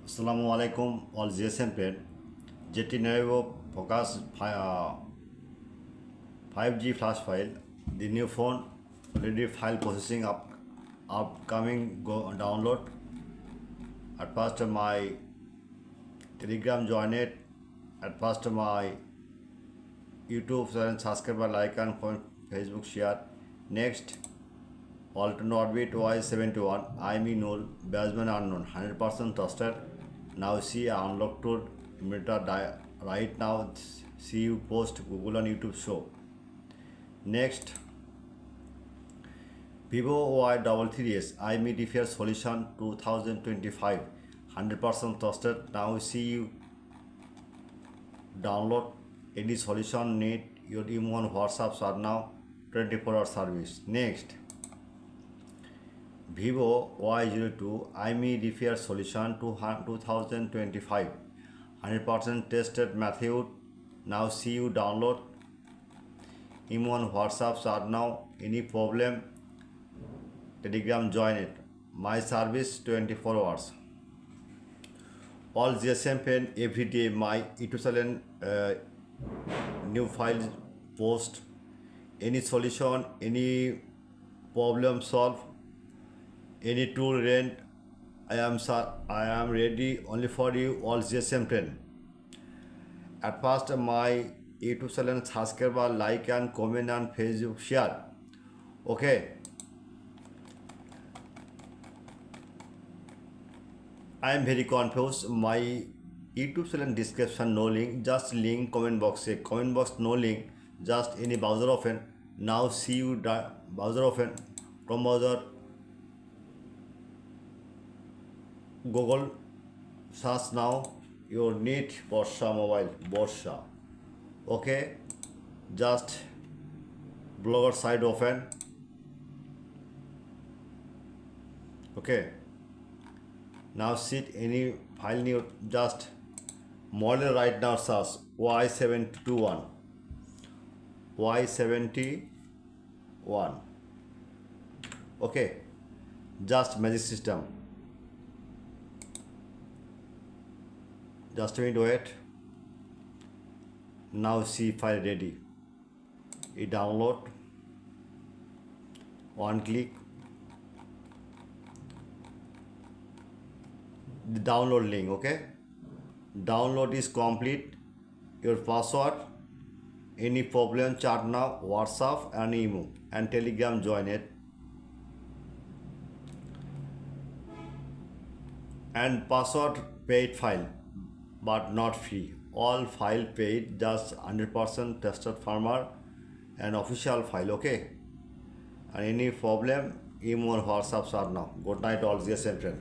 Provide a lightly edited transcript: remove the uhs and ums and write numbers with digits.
Assalamu alaikum all GSM pen. Jetty Nevo Focus 5G flash file. The new phone already file processing upcoming go download. At first my Telegram join it. At first my YouTube channel subscriber like and Facebook share. Next alternate orbit Y71 IME null basement unknown 100% trusted. Now see unlocked tool meter right now. See you post Google and YouTube show. Next Vivo Y33S IME repair solution 2025 100% trusted. Now see you download any solution need your immune WhatsApps are now 24-hour service. Next Vivo Y02 IME repair solution 2025 100% tested method. Now see you download immune WhatsApps are now any problem Telegram join it. My service 24 hours. All GSM pen every day my YouTube channel new files post any solution any problem solve any tool rent. I am ready only for you all GSM pen. At first my YouTube channel subscriber like and comment and Facebook share. Okay. I am very confused. My YouTube channel description no link, just link comment box. Comment box no link, just any browser open. Now see you browser open. From browser Google search now. You need Borsha Mobile. Borsha. Okay. Just blogger site open. Okay. Now see any file new just model right now search Y721 Y71. Okay, just magic system. Just a minute wait. Now see file ready. It download. One click. The download link. Okay, download is complete. Your password any problem chat now WhatsApp and email and Telegram join it and password paid file but not free. All file paid, just 100% tested farmer and official file. Okay, and any problem email WhatsApp are now. Good night all GSM friend.